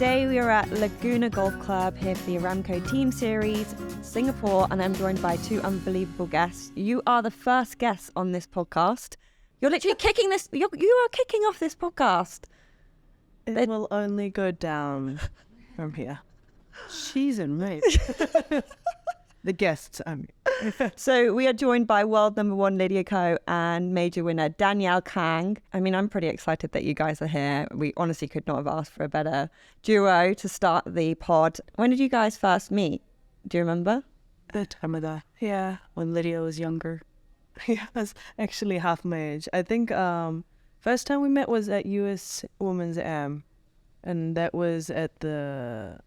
Today we are at Laguna Golf Club here for the Aramco Team Series, Singapore, and I'm joined by two unbelievable guests. You are the first guests on this podcast. You're literally kicking this, you are kicking off this podcast. It will only go down from here. She's in me. The guests, I mean. So we are joined by world number one Lydia and major winner Danielle Kang. I mean, I'm pretty excited that you guys are here. We honestly could not have asked for a better duo to start the pod. When did you guys first meet? Do you remember? The time of that. Yeah, when Lydia was younger. Yeah, that's actually half my age. I think first time we met was at US Women's Am, and that was at the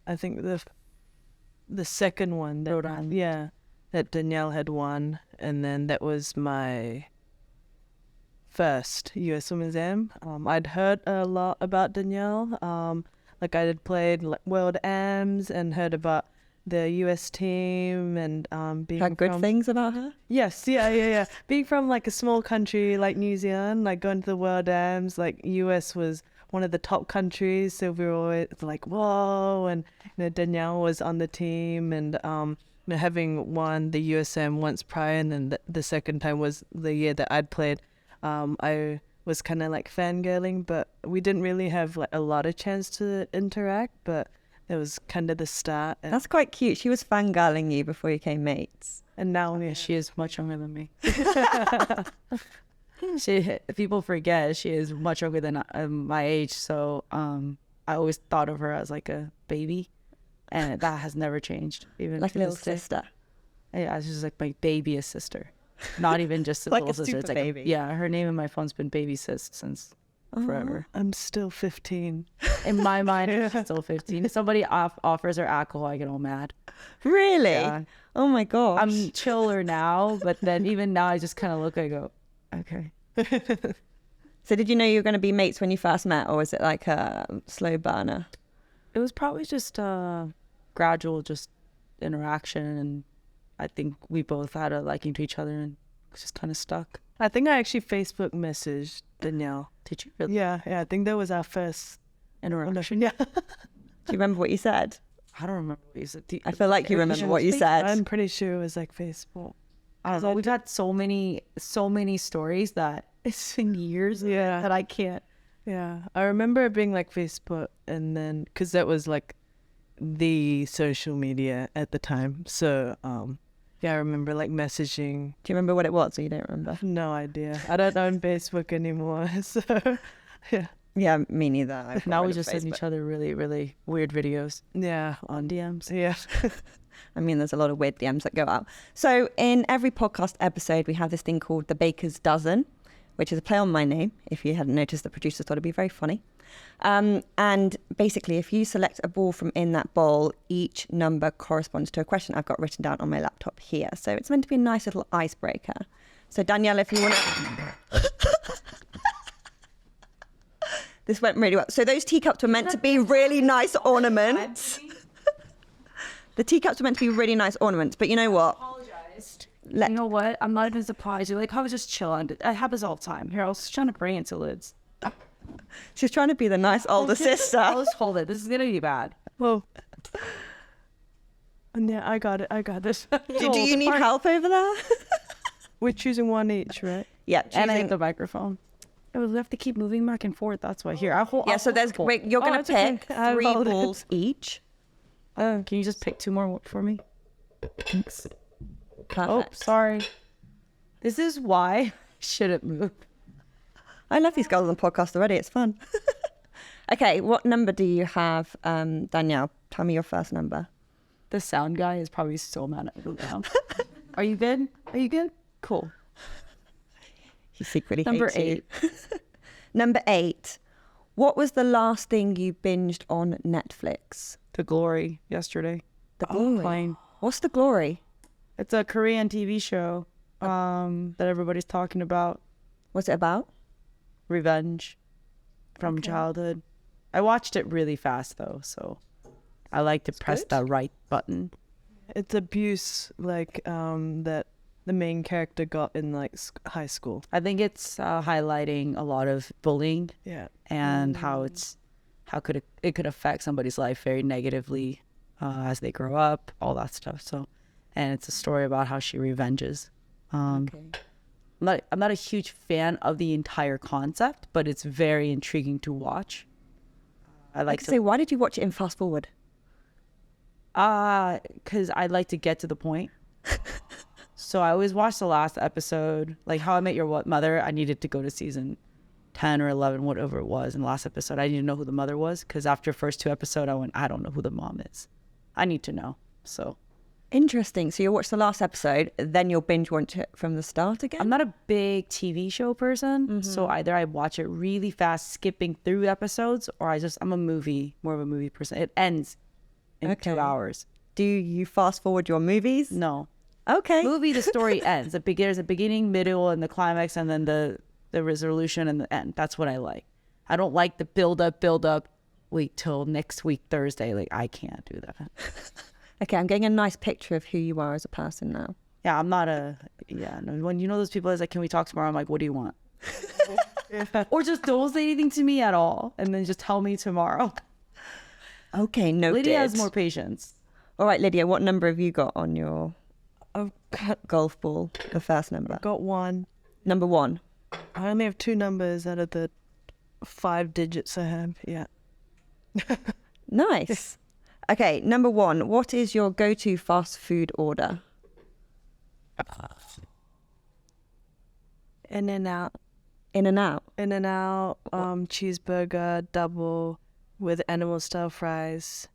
second one. That Danielle had won, and then that was my first US Women's Am. I'd heard a lot about Danielle. Like I had played World Ams and heard about the US team and being Had good things about her? Yes, yeah. Being from like a small country like New Zealand, like going to the World Ams, like US was one of the top countries, so we were always like, whoa, and Danielle was on the team, and having won the USM once prior, and then the second time was the year that I'd played. I was kind of like fangirling, but we didn't really have like a lot of chance to interact, but it was kind of the start. That's quite cute. She was fangirling you before you became mates. And now she is much younger than me. People forget she is much younger than my age, so I always thought of her as like a baby, and that has never changed. Even like a little sister. Yeah, she's like my babyest sister, not even just a like little a sister. Super It's like baby. Yeah, her name in my phone's been Baby Sis since forever. I'm still 15. In my mind, she's still 15. If somebody offers her alcohol, I get all mad. Really? Yeah. Oh my gosh. I'm chiller now, but then even now I just kind of look, I go, okay. So did you know you were going to be mates when you first met, or was it like a slow burner? It was probably just gradual just interaction, and I think we both had a liking to each other and just kind of stuck. I think I actually Facebook messaged Danielle. Did you really? Yeah, I think that was our first interaction. Yeah. Do you remember what you said? I don't remember what you said. I feel like you remember what you said. I'm pretty sure it was like Facebook. I don't know. We've had so many stories that it's been years that I can't. Yeah, I remember it being like Facebook, and then because that was like the social media at the time. So yeah, I remember like messaging. Do you remember what it was, or you don't remember? No idea. I don't own Facebook anymore. So yeah. Yeah, me neither. Now we just send each other really, really weird videos. Yeah, on DMs. Yeah. I mean, there's a lot of weird DMs that go out. So in every podcast episode, we have this thing called the Baker's Dozen, which is a play on my name. If you hadn't noticed, the producers thought it'd be very funny. And basically, if you select a ball from in that bowl, each number corresponds to a question I've got written down on my laptop here. So it's meant to be a nice little icebreaker. So Danielle, if you want to... This went really well. So those teacups were meant to be really nice ornaments. The teacups were meant to be really nice ornaments, but you know what? Apologized. You know what? I'm not even surprised. You're like, I was just chilling. It happens all the time. Here, I was just trying to bring it to lids. She's trying to be the nice older sister. I'll just hold it. This is gonna be bad. Whoa. Yeah, I got it. this. Do you need help over there? We're choosing one each, right? Yeah, and I hit the microphone. Oh, we have to keep moving back and forth. That's why. Here, I'll hold. Yeah, so there's. Wait, you're gonna pick 3 balls each. Can you just pick 2 more for me? Thanks. Perfect. Oh, sorry. This is why I shouldn't move. I love these girls on the podcast already. It's fun. Okay, what number do you have, Danielle? Tell me your first number. The sound guy is probably so mad at me now. Are you good? Are you good? Cool. He secretly Number hates 8. you. Number 8. What was the last thing you binged on Netflix? The Glory yesterday. The Glory? What's The Glory? It's a Korean TV show that everybody's talking about. What's it about? Revenge from childhood. I watched it really fast though, so I like to press that right button. It's abuse like that the main character got in like high school. I think it's highlighting a lot of bullying Yeah. and how it's how it could affect somebody's life very negatively as they grow up, all that stuff. So, and it's a story about how she revenges. Okay. I'm not a huge fan of the entire concept, but it's very intriguing to watch. I like to say, why did you watch it in fast forward? because I like to get to the point. So I always watch the last episode, like How I Met Your Mother. I needed to go to season 10 or 11, whatever it was. In the last episode, I needed to know who the mother was, because after the first 2 episodes, I went, I don't know who the mom is. I need to know. So Interesting. So you'll watch the last episode, then you'll binge watch it from the start again? I'm not a big TV show person, so either I watch it really fast, skipping through episodes, or I'm more of a movie person. It ends in 2 hours. Do you fast forward your movies? No. Okay. Movie, the story ends. There's a beginning, middle, and the climax, and then the resolution and the end. That's what I like. I don't like the build up, wait till next week, Thursday. Like, I can't do that. Okay, I'm getting a nice picture of who you are as a person now. Yeah, I'm not no, when you know those people is like, can we talk tomorrow? I'm like, what do you want? Or just don't say anything to me at all, and then just tell me tomorrow. Okay, noted. Lydia has more patience. All right, Lydia, what number have you got on your golf ball? The first number. Got 1. Number 1. I only have 2 numbers out of the 5 digits I have. Yeah. Nice. Okay, number 1. What is your go-to fast food order? In-N-Out. In-N-Out. In-N-Out, cheeseburger, double with animal style fries.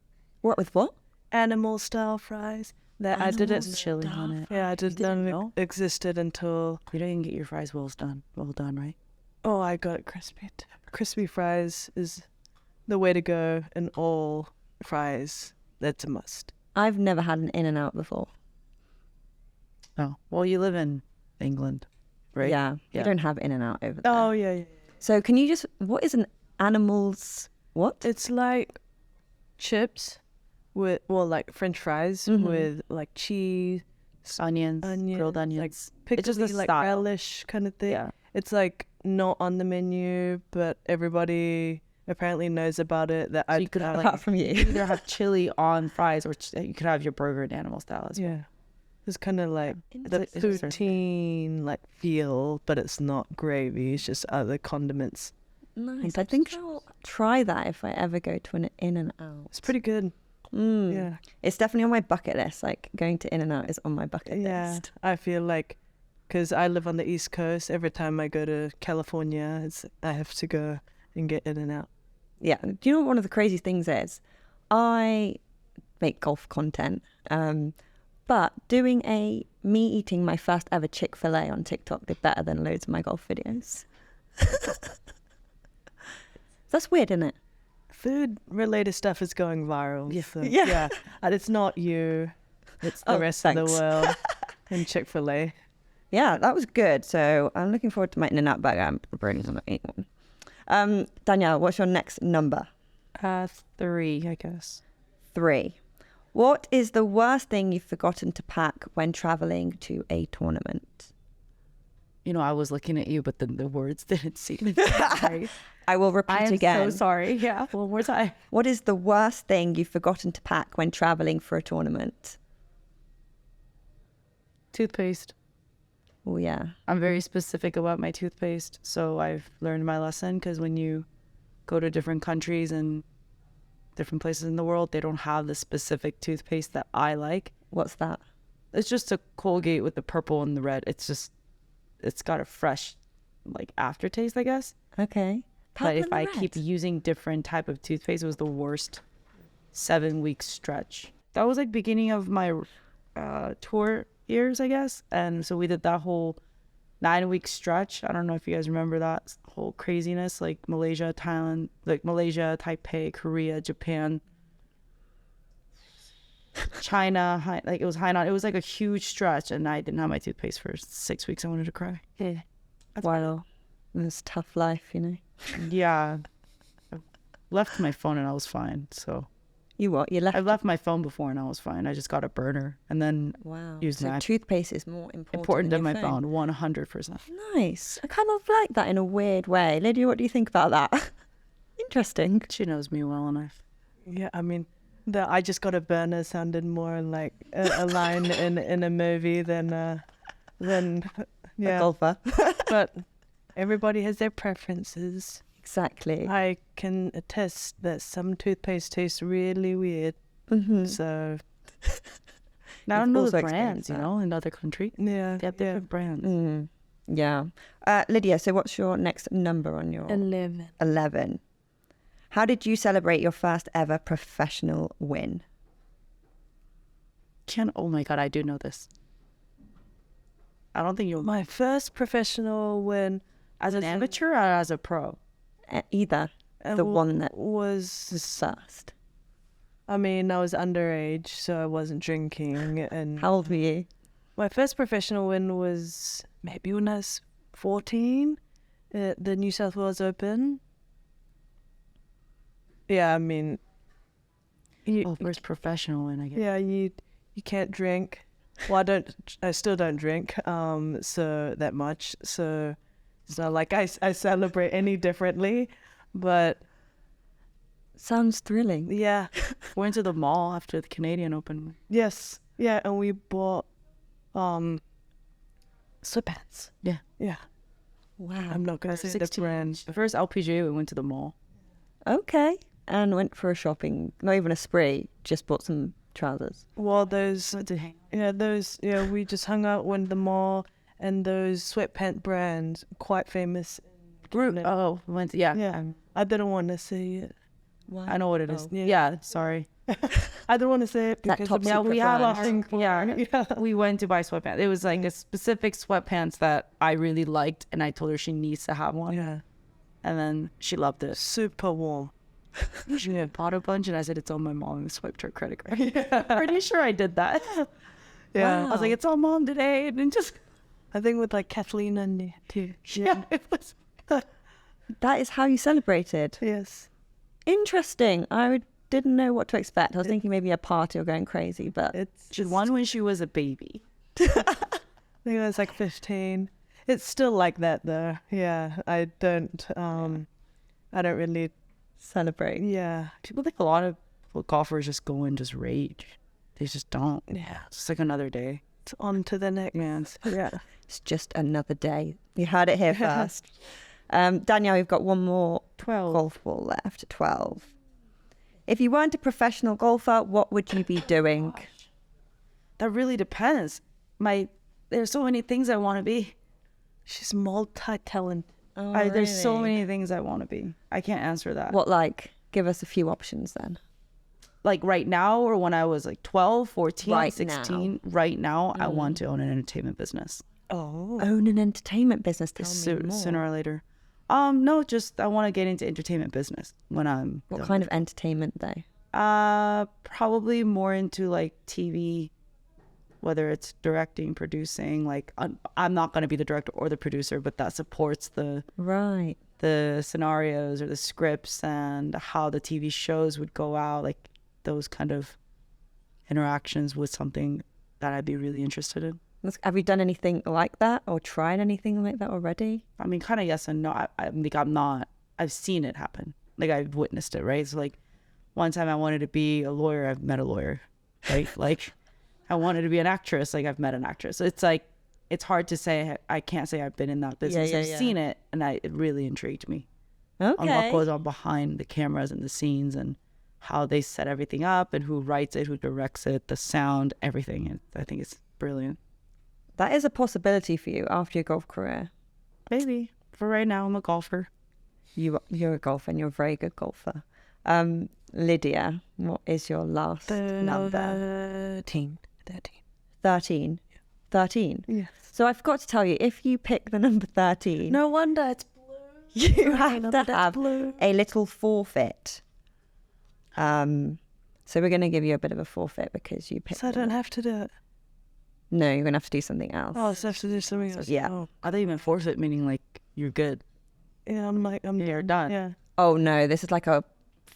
What with what? Animal style fries. That I didn't Chili on it. Yeah, I didn't know? know existed until. You didn't get your fries well done, right? Oh, I got it crispy. Crispy fries is the way to go in all fries. That's a must. I've never had an In-N-Out before. Oh, well, you live in England, right? Yeah, you don't have In-N-Out over there. Oh yeah. So can you just, what is an animal's, what? It's like chips with, well, like French fries with like cheese, Onions, grilled onions. like It's pickly, just a like style. relish kind of thing. Yeah. It's like not on the menu, but everybody apparently knows about it. That So I you could have Apart from you you. either have chili on fries, or you could have your burger in animal style as well. yeah. It's kind of like the It's a- poutine like feel, but it's not gravy. It's just other condiments. Nice. I think I'll try that if I ever go to an In-N-Out. It's pretty good. Mm. Yeah. It's definitely on my bucket list. Like going to In-N-Out is on my bucket Yeah. list. I feel like, because I live on the East Coast, every time I go to California, I have to go and get In-N-Out. Yeah. Do you know what one of the crazy things is? I make golf content, but doing me eating my first ever Chick-fil-A on TikTok did better than loads of my golf videos. That's weird, isn't it? Food related stuff is going viral. Yeah. So, Yeah. yeah. And it's not you, it's the Oh, rest of thanks. the world in Chick-fil-A. Yeah, that was good. So I'm looking forward to my In-N-Out burger. I'm really going to eat one. Danielle, what's your next number? 3, I guess. 3. What is the worst thing you've forgotten to pack when traveling to a tournament? You know, I was looking at you, but the words didn't seem right. I will repeat I am again. so sorry. Yeah, one more time. What is the worst thing you've forgotten to pack when traveling for a tournament? Toothpaste. Oh, yeah. I'm very specific about my toothpaste, so I've learned my lesson, because when you go to different countries and different places in the world, they don't have the specific toothpaste that I like. What's that? It's just a Colgate with the purple and the red. It's got a fresh, like, aftertaste, I guess. Okay. But if Purple I and keep red. using different type of toothpaste, it was the worst 7-week stretch. That was like beginning of my tour years, I guess. And so we did that whole 9-week stretch. I don't know if you guys remember that whole craziness, like Malaysia, Thailand, like Malaysia, Taipei, Korea, Japan, China, like it was Hainan. It was like a huge stretch, and I didn't have my toothpaste for 6 weeks. I wanted to cry. Yeah. Wow. It's tough life, you know. Yeah. I left my phone and I was fine. So You what? You left? I've left my phone before and I was fine. I just got a burner and then Wow. used So Mac. toothpaste is more Important than your my phone, 100%. Nice. I kind of like that in a weird way. Lydia, what do you think about that? Interesting. She knows me well enough. Yeah, I mean, the I just got a burner sounded more like a line in a movie than A yeah. golfer. But everybody has their preferences. Exactly. I can attest that some toothpaste tastes really weird. Mm-hmm. So Now, I You've don't know also the brands, experienced that. in other countries. yeah, They have different brands. Mm. Yeah. Lydia, so what's your next number on your 11. 11? How did you celebrate your first ever professional win? Oh my God, I do know this. I don't think you'll. My first professional win As an amateur or as a pro? Either. uh, The w- one that was was first. I mean, I was underage, so I wasn't drinking. And How old were you? my first professional win was maybe when I was 14 at the New South Wales Open. Yeah, I mean, First professional win, I guess. yeah, you can't drink. Well, I still don't drink, so that much. So it's not like I celebrate any differently, but Sounds thrilling. yeah, Went to the mall after the Canadian Open. yes, yeah, and we bought sweatpants. Yeah. Yeah, Wow. I'm not gonna say the 16. brand. The first LPGA, we went to the mall. Okay. And went for a shopping, not even a spree, just bought some trousers. Well, those Went to hang. we just hung out, went to the mall, and those sweatpant brands quite famous. Oh, went to, yeah. Yeah, I didn't want to say it. I know what it is. Oh. Yeah, sorry. I don't want to say it That because top of secret we have brand. a thing. Yeah, we went to buy sweatpants. It was like a specific sweatpants that I really liked, and I told her she needs to have one. Yeah, And then she loved it. super warm. She bought a bunch, and I said, it's on my mom, and swiped her credit card. Pretty sure I did that. Yeah, I was like, it's on mom today. And then just, I think with like Kathleen and there too. yeah, it was. That is how you celebrated. Yes. Interesting. Didn't know what to expect. I was thinking maybe a party or going crazy, but It's She won when she was a baby. I think I was like 15. It's still like that though. Yeah, I don't really. celebrate. Yeah, People think a lot of golfers just go and just rage. They just don't. yeah. It's just like another day. It's on to the next. Man, Yeah. It's just another day. You heard it here first. Danielle, you've got one more 12. golf ball left, 12. If you weren't a professional golfer, what would you be doing? That really depends. There's so many things I want to be. She's multi-talented. There's so many things I want to be. I can't answer that. What, like? Give us a few options then. Like right now, or when I was like 12, 14, Right 16. Right now, I want to own an entertainment business. Oh. Own an entertainment business. Tell me more. Sooner or later. No, just I want to get into entertainment business when I'm What done. kind of entertainment though? Probably more into like TV, whether it's directing, producing. Like I'm not going to be the director or the producer, but that supports the Right. scenarios or the scripts and how the TV shows would go out, like those kind of interactions with something that I'd be really interested in. Have you done anything like that or tried anything like that already? I mean, kind of yes and no. I've seen it happen. Like I've witnessed it, right? So like one time I wanted to be a lawyer, I've met a lawyer, right? Like I wanted to be an actress, like I've met an actress. So it's like, it's hard to say, I can't say I've been in that business. I've seen it and it really intrigued me. On what Okay. goes on behind the cameras and the scenes and how they set everything up and who writes it, who directs it, the sound, everything. And I think it's brilliant. That is a possibility for you after your golf career. Maybe. For right now, I'm a golfer. You're a golfer and you're a very good golfer. Lydia, what is your last number? 13. 13. 13. Yeah. So I forgot to tell you, if you pick the number 13, No wonder it's blue. you have to have blue. a little forfeit. So we're going to give you a bit of a forfeit because you picked So I the don't number. have to do it. No, you're going to have to do something else. Oh, so I have to do something else. yeah. Oh. I thought you meant forfeit, meaning like you're good. Yeah, I'm You're done. Yeah. Oh, no, this is like a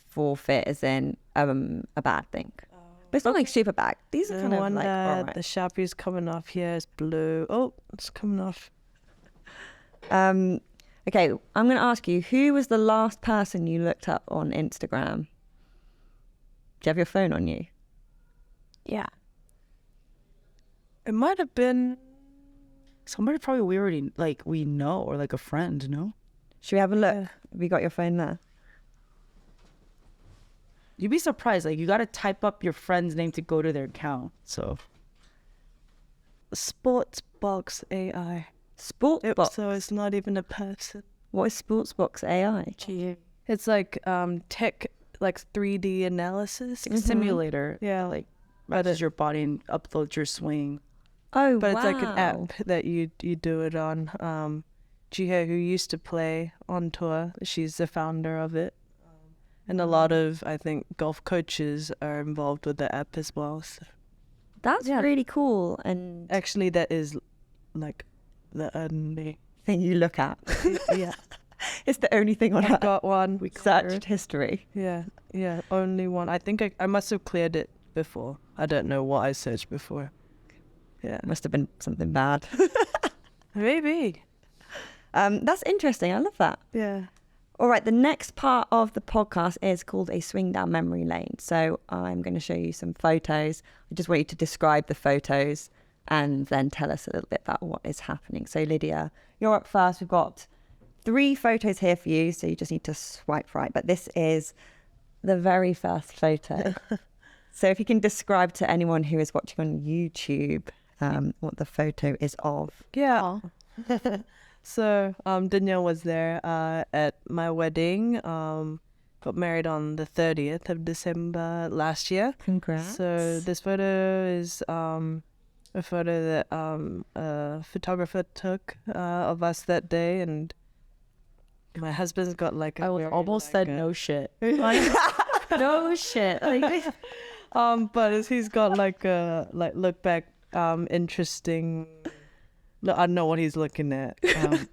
forfeit as in a bad thing. But it's not like super bad. These are No kind of wonder like, all right. the Sharpie's coming off here. It's blue. Oh, it's coming off. Okay, I'm going to ask you, who was the last person you looked up on Instagram? Do you have your phone on you? Yeah. It might have been. Somebody probably we already, like, we know, or like a friend, no? Should we have a look? Yeah. Have you got your phone there? You'd be surprised. Like, you got to type up your friend's name to go to their account. So, Sportsbox AI. Sportsbox. So it's not even a person. What is Sportsbox AI? It's like tech, like 3D analysis. like a simulator. Yeah, Like, matches your body and uploads your swing. Oh, but wow. it's like an app that you do it on. Jihye, who used to play on tour, she's the founder of it. And a lot of, I think, golf coaches are involved with the app as well. So That's really cool. And actually, that is like the only thing you look at. yeah. It's the only thing on I've our got one. searched history. Yeah, only one. I think I must have cleared it before. I don't know what I searched before. Yeah, Must have been something bad. maybe. That's interesting. I love that. Yeah. All right, the next part of the podcast is called a swing down memory lane. So I'm going to show you some photos. I just want you to describe the photos and then tell us a little bit about what is happening. So Lydia, you're up first. We've got 3 photos here for you, so you just need to swipe right. But this is the very first photo. So if you can describe to anyone who is watching on YouTube what the photo is of. Yeah. So Danielle was there at my wedding. Got married on the 30th of December last year. Congrats. So this photo is a photo that a photographer took of us that day, and my husband's got like a I was very, almost like, said a- no shit. Like, no shit. Like, but he's got like a look back interesting. No, I don't know what he's looking at,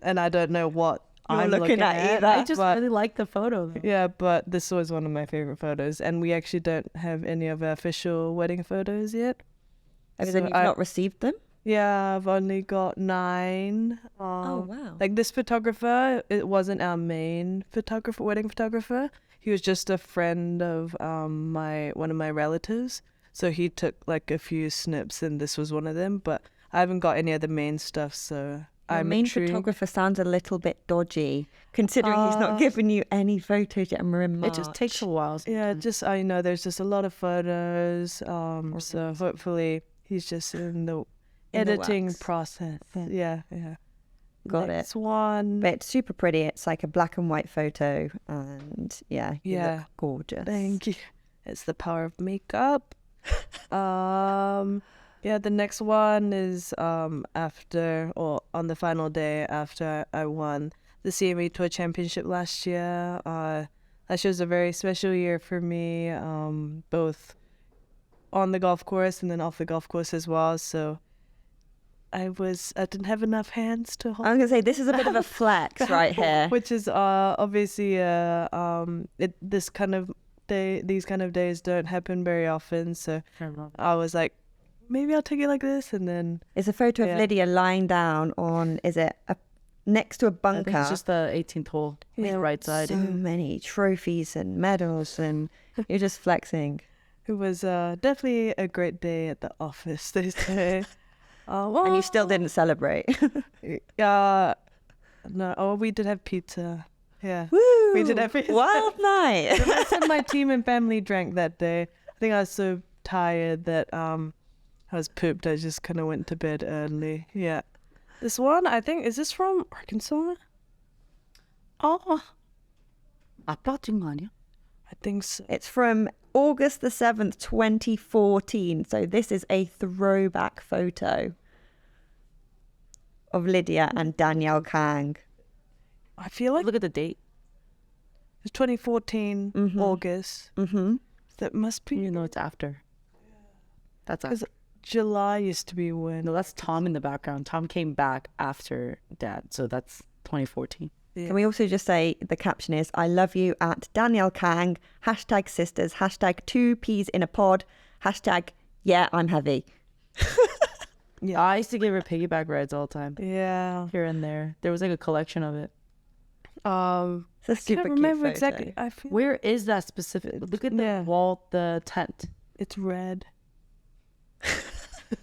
and I don't know what You're I'm looking at either. I just but- really like the photo, though. Yeah, but this was one of my favorite photos, and we actually don't have any of our official wedding photos yet. Have So you've I- not received them? Yeah, I've only got 9. Oh, wow. Like this photographer, it wasn't our main photographer, wedding photographer. He was just a friend of one of my relatives. So he took like a few snips, and this was one of them. But I haven't got any of the main stuff, so Your I'm main intrigued. photographer sounds a little bit dodgy, considering he's not given you any photos yet, and we're in March. It just takes a while. Yeah, just I know there's just a lot of photos. So hopefully he's just in the In the editing works. process. Yeah. Got Next one. But it's super pretty. It's like a black and white photo, and you Yeah. look gorgeous. Thank you. It's the power of makeup. Yeah, the next one is after, or on the final day after I won the CME Tour Championship last year. Last year was a very special year for me, both on the golf course and then off the golf course as well. So I didn't have enough hands to hold. I was gonna say this is a bit of a flex right here. Which is obviously these kind of days don't happen very often. So I was like, maybe I'll take it like this, and then It's a photo of Yeah. Lydia lying down on, is it next to a I bunker? think it's just the 18th hole, Yeah. right side. So many trophies and medals, and you're just flexing. it was definitely a great day at the office this day. And you still didn't celebrate. No, we did have pizza. Yeah. Woo! We did have pizza. Wild night. The rest of my team and family drank that day. I think I was so tired that I was pooped. I just kind of went to bed early. Yeah. This one, I think, is this from Arkansas? 아빠진 거 아니야? I think so. It's from August the 7th, 2014. So this is a throwback photo of Lydia and Danielle Kang. I feel like Look at the date. it's 2014 August. Mm-hmm. That must be You know it's after. That's after. July used to be when. No, that's Tom in the background. Tom came back after Dad, so that's 2014. Can we also just say the caption is, I love you at Danielle Kang, hashtag sisters, hashtag 2 peas in a pod, hashtag yeah, I'm heavy. Yeah, I used to give her piggyback rides all the time, Yeah. here and there. There was like a collection of it. It's a super can't cute remember photo. exactly. I feel Where is that specific? Look at the Yeah. wall, the tent. it's red.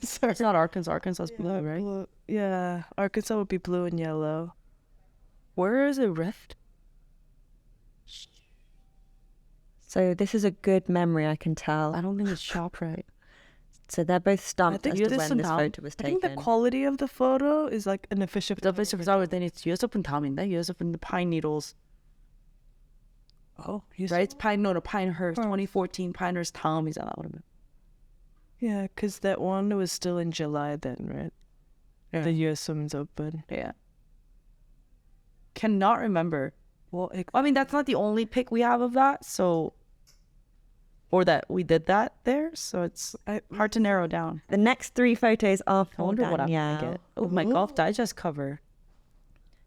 Sorry. It's not Arkansas. Arkansas is blue, right? Blue. Yeah, Arkansas would be blue and yellow. Where is it rift? So this is a good memory, I can tell. I don't think it's ShopRite. So they're both stumped think as you to just when this somehow- photo was I think taken. the quality of the photo is like an official. then it's Yusuf Tamin. That Yusuf and the Pine Needles. Oh, Right? It's Pinehurst, 2014 Pinehurst Town. Is that what Yeah, because that one was still in July then, right? Yeah. The US Women's Open. Yeah. Cannot remember. Well, I mean, that's not the only pic we have of that, so... Or that we did that there, so it's hard to narrow down. The next 3 photos are I for wonder what I'm Danielle. gonna get. Oh, my Golf Digest cover.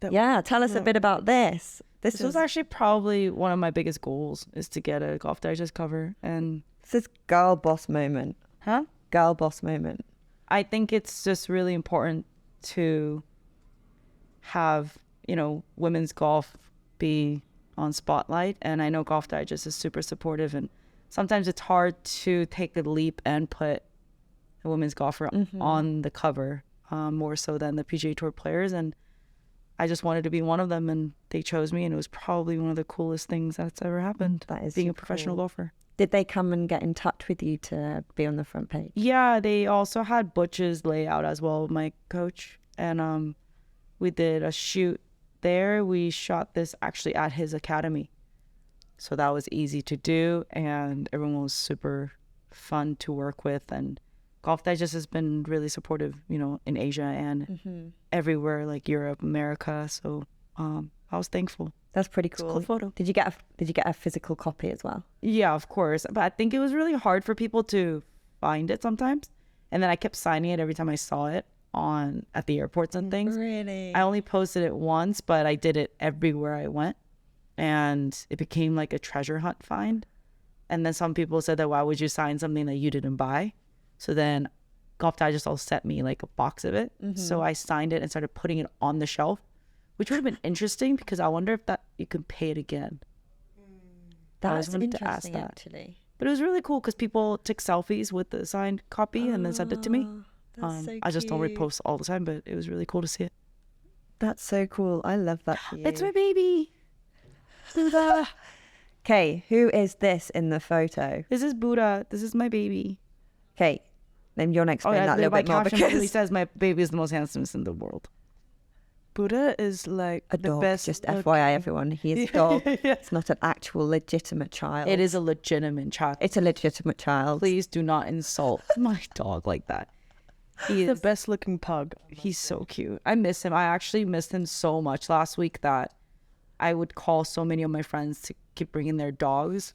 Yeah, tell us a bit about this. This was actually probably one of my biggest goals, is to get a Golf Digest cover. And... This is girl boss moment. Huh? Girl boss moment. I think it's just really important to have, you know, women's golf be on spotlight. And I know Golf Digest is super supportive, and sometimes it's hard to take the leap and put a women's golfer on the cover, more so than the PGA Tour players. And I just wanted to be one of them, and they chose me, and it was probably one of the coolest things that's ever happened. That is being a super professional cool. golfer. Did they come and get in touch with you to be on the front page? Yeah, they also had Butch's layout as well, my coach. And we did a shoot there. We shot this actually at his academy. So that was easy to do, and everyone was super fun to work with. And Golf Digest has been really supportive, you know, in Asia and everywhere, like Europe, America. So I was thankful. That's pretty It's a cool. cool photo. Did you get a physical copy as well? Yeah, of course. But I think it was really hard for people to find it sometimes. And then I kept signing it every time I saw it at the airports and things. Really? I only posted it once, but I did it everywhere I went. And it became like a treasure hunt find. And then some people said that, why would you sign something that you didn't buy? So then Golf Digest all sent me like a box of it. So I signed it and started putting it on the shelf, which would have been interesting because I wonder if that you can pay it again. I always That's wanted to ask interesting, that. actually. But it was really cool because people took selfies with the signed copy and then sent it to me. That's so I just don't cute. repost all the time, but it was really cool to see it. That's so cool. I love that for you. It's my baby. Okay, who is this in the photo? This is Buddha. This is my baby. Okay, then you're next explain that a little my bit more caption literally because says my baby is the most handsomest in the world. Buddha is like a the dog. best. Just FYI, everyone, he is a dog. It's not an actual legitimate child. It is a legitimate child. It's a legitimate child. Please do not insult my dog like that. He the is best looking pug. He's so cute. I miss him. I actually missed him so much last week that I would call so many of my friends to keep bringing their dogs.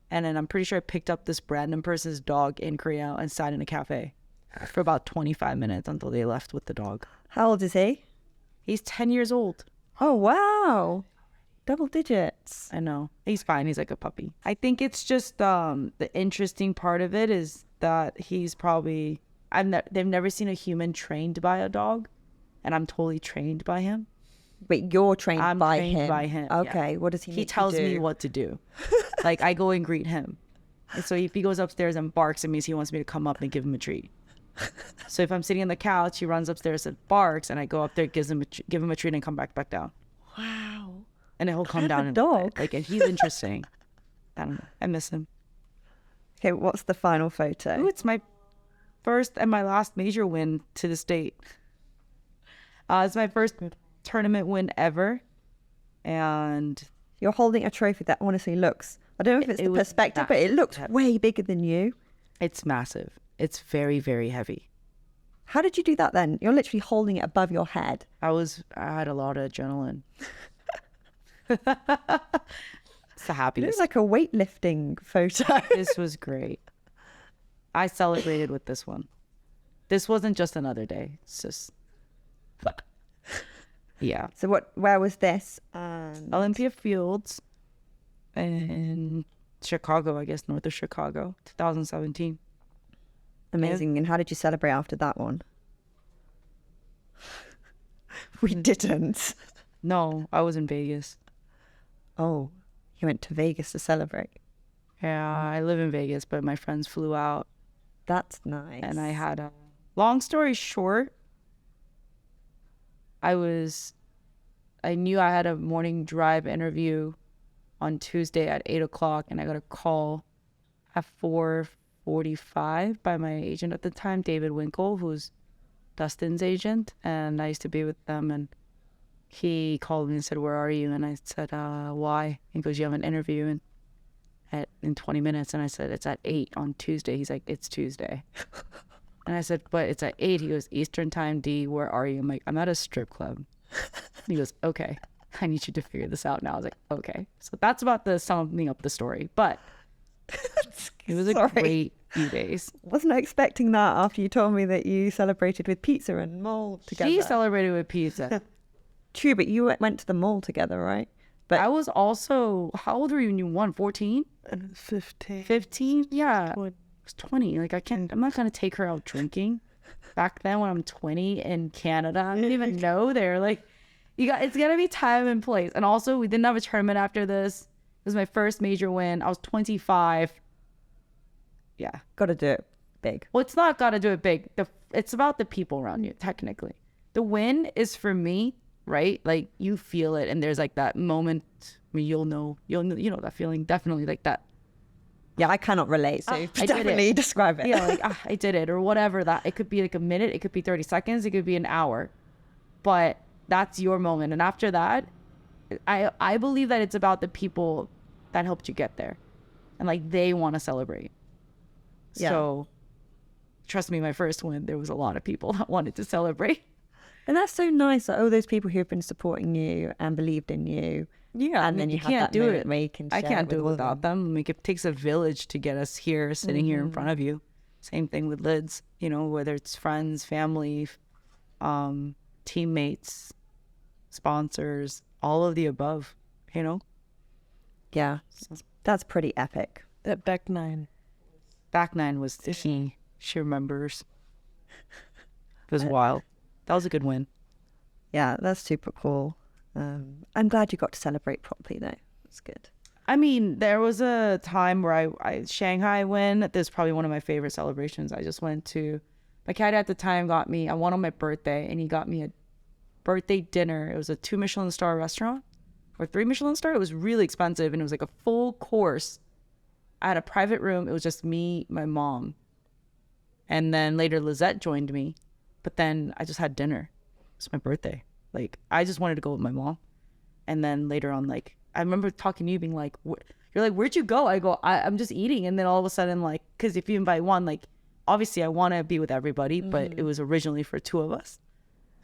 And then I'm pretty sure I picked up this random person's dog in Korea and sat in a cafe for about 25 minutes until they left with the dog. How old is he? He's 10 years old. Oh, wow. Double digits. I know. He's fine. He's like a puppy. I think it's just the interesting part of it is that he's probably... they've never seen a human trained by a dog, and I'm totally trained by him. Wait, you're trained I'm by trained him? by him, yeah. Okay, what does he He need to tells do? me what to do. Like, I go and greet him. And so if he goes upstairs and barks, it means he wants me to come up and give him a treat. So if I'm sitting on the couch, he runs upstairs and barks, and I go up there, give him a treat, and come back down. Wow. And then he'll come down and dog. like, and he's interesting. I don't know. I miss him. Okay, what's the final photo? Ooh, it's my first and my last major win to this date. It's my first tournament win ever, and You're holding a trophy that honestly looks, I don't know if it's It the was perspective, but it looks massive. way bigger than you. it's massive. It's very, very heavy. How did you do that then? You're literally holding it above your head. I had a lot of adrenaline. It's the It happiness. looks like a weightlifting photo. This was great. I celebrated with this one. This wasn't just another day. It's just, yeah. So where was this? Olympia Fields in Chicago, I guess, north of Chicago, 2017. Amazing. And how did you celebrate after that one? We didn't. No, I was in Vegas. Oh, you went to Vegas to celebrate. Yeah, I live in Vegas, but my friends flew out. That's nice. And I had a long story short, I knew I had a morning drive interview on Tuesday at 8 o'clock, and I got a call at 4:45 by my agent at the time, David Winkle, who's Dustin's agent, and I used to be with them. And he called me and said, "Where are you?" And I said, "Why?" He goes, "You have an interview in 20 minutes." And I said, "It's at 8 on Tuesday." He's like, "It's Tuesday." And I said, "But it's at 8. He goes, "Eastern time, D, where are you?" I'm like, "I'm at a strip club." He goes, "Okay, I need you to figure this out now." I was like, "Okay." So that's about the summing up the story. But it was a great few days. Wasn't expecting that after you told me that you celebrated with pizza and mall together. She celebrated with pizza. True, but you went to the mall together, right? But I was also, how old were you when you won? 14? 15. 15? Yeah. I 20. was 20. Like, I'm not going to take her out drinking. Back then when I'm 20 in Canada, I didn't even know there. Like, it's going to be time and place. And also, we didn't have a tournament after this. It was my first major win. I was 25. Yeah. got to do it big. Well, it's not got to do it big. It's about the people around you, technically. The win is for me, right? Like, you feel it, and there's like that moment where you'll know, that feeling, definitely like that. Yeah, I cannot relate, so I did definitely it. describe it. Yeah, like, I did it, or whatever. That it could be like a minute, it could be 30 seconds, it could be an hour, but that's your moment. And after that, I believe that it's about the people that helped you get there, and like they want to celebrate. Yeah. So, trust me, my first win, there was a lot of people that wanted to celebrate. And that's so nice that all those people who have been supporting you and believed in you. Yeah, And then you can't have that do moment it. where you can I share can't it do it with all of without them. Like, it takes a village to get us here, sitting here in front of you. Same thing with Lids, whether it's friends, family, teammates, sponsors, all of the above, Yeah, that's pretty epic. That back 9. Back 9 was the key. She remembers. It was wild. That was a good win. Yeah, that's super cool. I'm glad you got to celebrate properly, though. That's good. I mean, there was a time where I Shanghai win. This is probably one of my favorite celebrations. I just went to, my cat at the time I won on my birthday, and he got me a birthday dinner. It was a 2 Michelin star restaurant, or 3 Michelin star. It was really expensive, and it was like a full course. I had a private room. It was just me, my mom. And then later Lizette joined me, but then I just had dinner. It's my birthday. Like, I just wanted to go with my mom. And then later on, like, I remember talking to you being like, you're like, "Where'd you go?" I go, I'm just eating. And then all of a sudden, like, because if you invite one, like, obviously I want to be with everybody, but it was originally for 2 of us.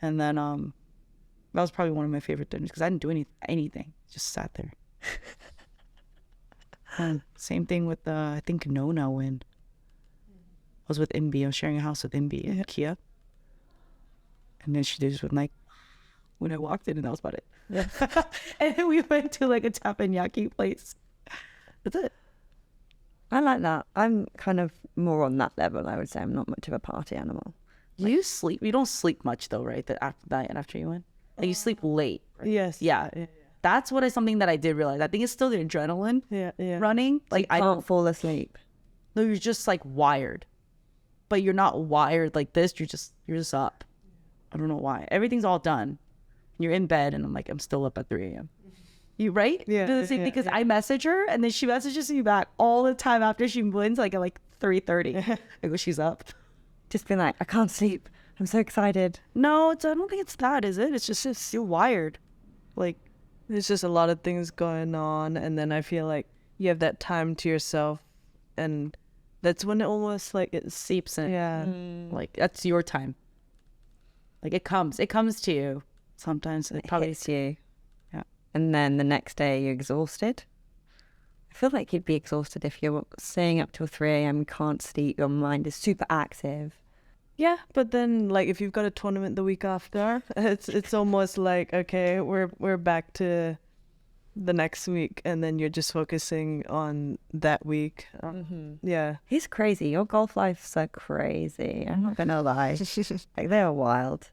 And then that was probably one of my favorite dinners because I didn't do anything. Just sat there. And same thing with, I think, Nona win. I was with Imbi. I was sharing a house with Imbi at Kia. And then she did just with Nike when I walked in, and that was about it. Yeah. And then we went to like a teppanyaki place. That's it. I like that. I'm kind of more on that level, I would say. I'm not much of a party animal. You sleep. You don't sleep much though, right? After you win, like you sleep late. Right? Yes. Yeah. That's something that I did realize. I think it's still the adrenaline Yeah. running. Like, I can't fall asleep. No, you're just like wired, but you're not wired like this. You're just up. I don't know why. Everything's all done. You're in bed, and I'm like, I'm still up at 3 a.m. You right? Yeah. The same thing, because I message her, and then she messages me back all the time after she wins, like at like 3:30. I go, she's up. Just being like, I can't sleep. I'm so excited. No, I don't think it's that, is it? It's just you're wired. Like, There's just a lot of things going on, and then I feel like you have that time to yourself, and that's when it almost like it seeps in. Yeah. Like, that's your time. Like, it comes to you. Sometimes it probably hits you. Yeah. And then the next day you're exhausted. I feel like you'd be exhausted if you're staying up till 3 a.m, can't sleep, your mind is super active. Yeah, but then like if you've got a tournament the week after, it's almost like, okay, we're back to the next week, and then you're just focusing on that week. Yeah. It's crazy. Your golf lives are crazy. I'm not going to lie. Like, they're wild.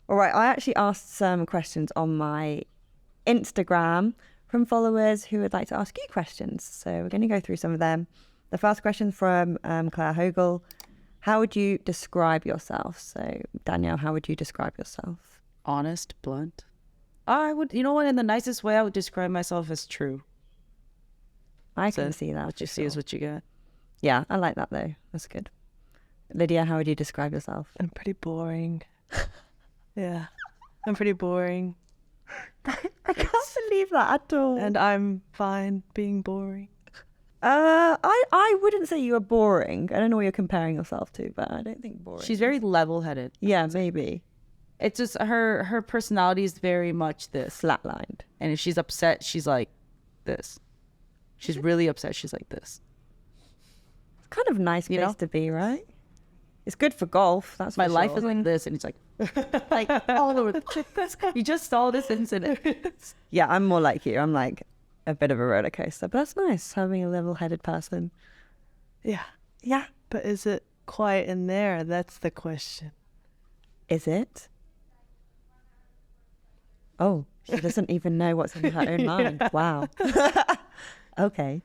All right, I actually asked some questions on my Instagram from followers who would like to ask you questions. So we're going to go through some of them. The first question from Claire Hogel. How would you describe yourself? So Danielle, how would you describe yourself? Honest, blunt. I would, you know what, in the nicest way, I would describe myself as true. I can see that. What you see is what you get. Yeah, I like that though. That's good. Lydia, how would you describe yourself? I'm pretty boring. Yeah, I'm pretty boring. I can't believe that at all. And I'm fine being boring. I wouldn't say you are boring. I don't know what you're comparing yourself to, but I don't think boring. She's very level-headed. Yeah, maybe. It's just her personality is very much this. Flatlined. And if she's upset, she's like this. She's really upset, she's like this. It's kind of a nice place to be, right? It's good for golf. That's my for life sure. is like this, and it's like all over the place. You just saw this incident. Yeah, I'm more like you. I'm like a bit of a roller coaster, but that's nice having a level-headed person. Yeah. Yeah. But is it quiet in there? That's the question. Is it? Oh, she doesn't even know what's in her own mind. Wow. Okay.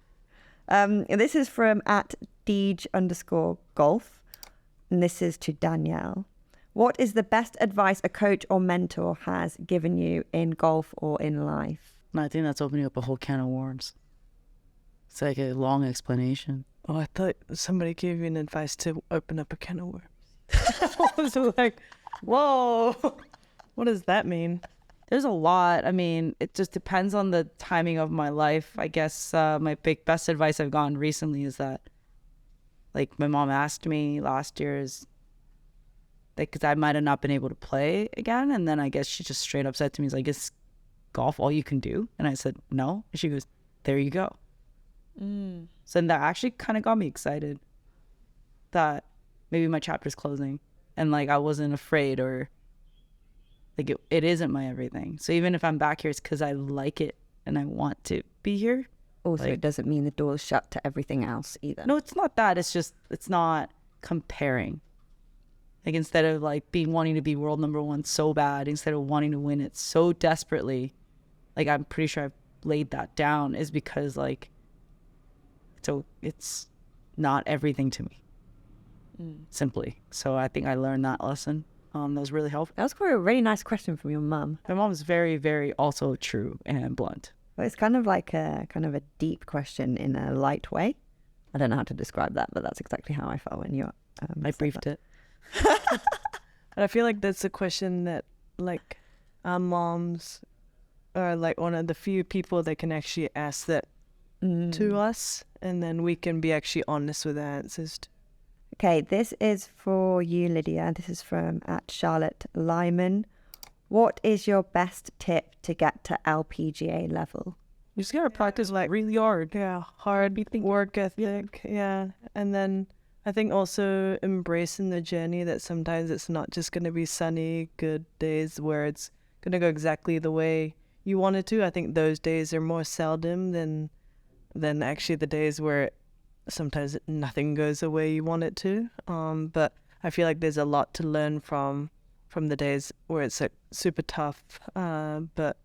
This is from @Deej_golf. And this is to Danielle. What is the best advice a coach or mentor has given you in golf or in life? And I think that's opening up a whole can of worms. It's like a long explanation. Oh, I thought somebody gave you an advice to open up a can of worms. I was like, whoa, what does that mean? There's a lot. I mean, it just depends on the timing of my life. I guess my best advice I've gotten recently is that, like, my mom asked me last year is, like, because I might have not been able to play again. And then I guess she just straight up said to me, like, is golf all you can do? And I said, no. And she goes, there you go. So that actually kind of got me excited that maybe my chapter's closing. And, like, I wasn't afraid or... like, it isn't my everything. So even if I'm back here, it's because I like it and I want to be here. Also, Like, it doesn't mean the door's shut to everything else either. no, it's not that. It's just, it's not comparing. Like, instead of, like, wanting to be world number one so bad, instead of wanting to win it so desperately, like, I'm pretty sure I've laid that down is because, like, so it's not everything to me. Simply. So I think I learned that lesson. That was really helpful. That was quite a really nice question from your mum. My mom is very, very also true and blunt. Well, it's kind of like a deep question in a light way. I don't know how to describe that, but that's exactly how I felt when you I briefed it. And I feel like that's a question that, like, our moms are, like, one of the few people that can actually ask that to us, and then we can be actually honest with our answers. Okay, this is for you, Lydia. This is from @Charlotte Lyman. What is your best tip to get to LPGA level? You just gotta practice, like, really hard. Yeah, hard work ethic. Yeah. And then I think also embracing the journey, that sometimes it's not just going to be sunny, good days where it's going to go exactly the way you want it to. I think those days are more seldom than actually the days where sometimes nothing goes the way you want it to. But I feel like there's a lot to learn from the days where it's, like, super tough. But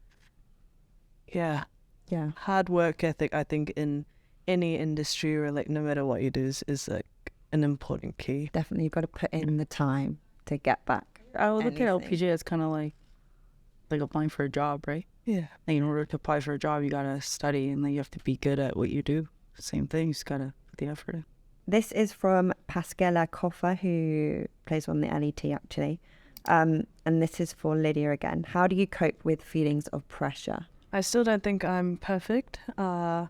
yeah, hard work ethic, I think, in any industry or, like, no matter what you do is like an important key. Definitely, you've got to put in the time to get back. I would look at anything. LPGA as kind of like applying for a job, right? Yeah. Like, in order to apply for a job, you gotta study, and then you have to be good at what you do. Same thing, you just gotta put the effort in. This is from Pascala Koffa, who plays on the LET actually. And this is for Lydia again. How do you cope with feelings of pressure? I still don't think I'm perfect. My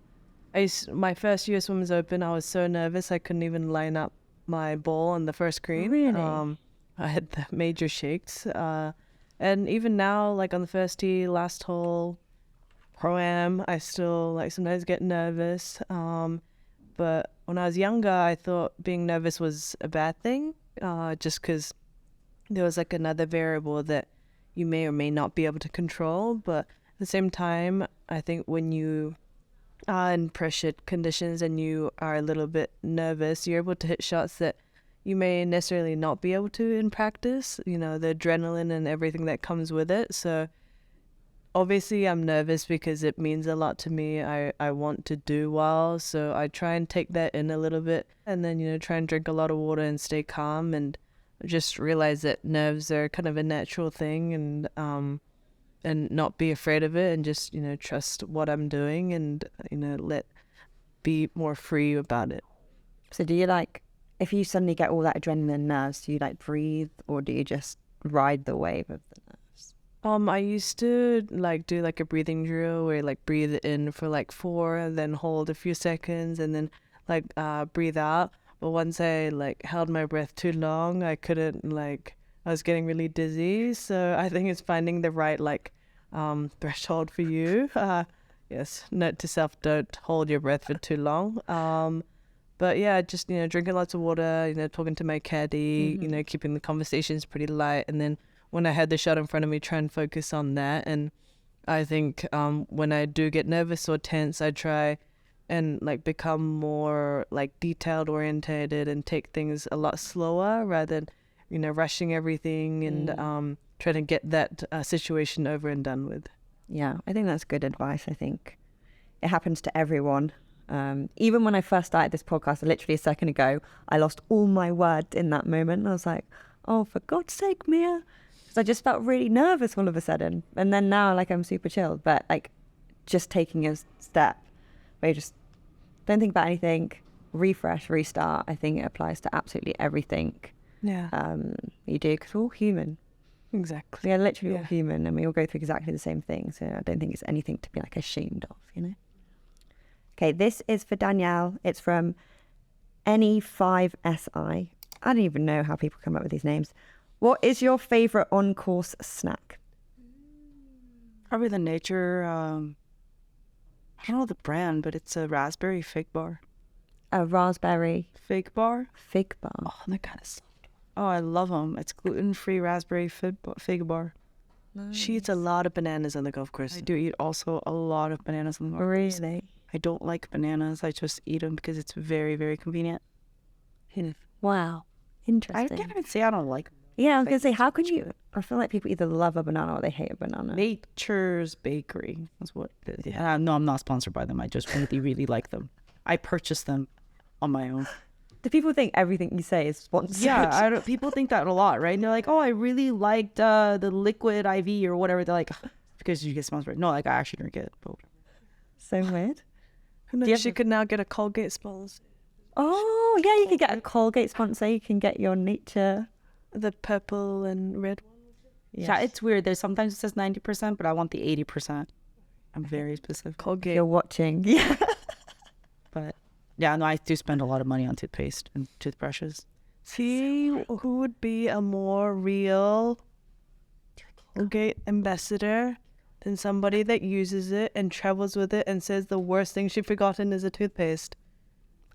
first US Women's Open, I was so nervous I couldn't even line up my ball on the first green. Really? I had the major shakes. And even now, like, on the first tee, last hole, Pro-Am, I still, like, sometimes get nervous. But when I was younger, I thought being nervous was a bad thing, just because there was, like, another variable that you may or may not be able to control. But at the same time, I think when you are in pressured conditions and you are a little bit nervous, you're able to hit shots that you may necessarily not be able to in practice, you know, the adrenaline and everything that comes with it. So obviously I'm nervous because it means a lot to me. I want to do well, so I try and take that in a little bit, and then try and drink a lot of water and stay calm, and just realize that nerves are kind of a natural thing, and not be afraid of it, and just trust what I'm doing, and be more free about it. So do you like, if you suddenly get all that adrenaline and nerves, do you like breathe, or do you just ride the wave of the nerves? I used to do a breathing drill where breathe in for 4 and then hold a few seconds and then breathe out. But once I held my breath too long, I couldn't I was getting really dizzy. So I think it's finding the right threshold for you. Yes, note to self: don't hold your breath for too long. But yeah, just drinking lots of water, talking to my caddy, keeping the conversations pretty light, and then when I had the shot in front of me, try and focus on that. And I think when I do get nervous or tense, I try and become more detailed orientated and take things a lot slower rather than rushing everything and trying to get that situation over and done with. Yeah, I think that's good advice. I think it happens to everyone. Even when I first started this podcast, literally a second ago, I lost all my words in that moment. And I was like, oh, for God's sake, Mia. Because I just felt really nervous all of a sudden. And then now, I'm super chilled. But, just taking a step where you just don't think about anything, refresh, restart. I think it applies to absolutely everything you do, because we're all human. Exactly. We are literally all human, and we all go through exactly the same thing. So I don't think it's anything to be ashamed of, Okay, this is for Danielle. It's from NE5SI. I don't even know how people come up with these names. What is your favourite on-course snack? Probably the nature, I don't know the brand, but it's a raspberry fig bar. A raspberry Fig bar? fig bar. Oh, they're kind of soft. Oh, I love them. It's gluten-free raspberry fig bar. Nice. She eats a lot of bananas on the golf course. I do eat also a lot of bananas on the golf course. Really? I don't like bananas. I just eat them because it's very, very convenient. Wow. I Interesting. can't even say I don't like them. Yeah, I was going to say, how can you... I feel like people either love a banana or they hate a banana. Nature's Bakery. That's what it is. Yeah. No, I'm not sponsored by them. I just really, really like them. I purchased them on my own. Do people think everything you say is sponsored? Yeah, people think that a lot, right? And they're like, oh, I really liked the liquid IV or whatever. They're like, because you get sponsored. No, I actually drink it. But... So weird. She could now get a Colgate sponsor. Oh, yeah, you can get a Colgate sponsor. You can get your nature. The purple and red one. Yes. Yeah, it's weird. There's sometimes it says 90%, but I want the 80%. I'm very specific. Colgate. You're watching. Yeah. But yeah, no, I do spend a lot of money on toothpaste and toothbrushes. See who would be a more real Colgate ambassador than somebody that uses it and travels with it and says the worst thing she's forgotten is a toothpaste.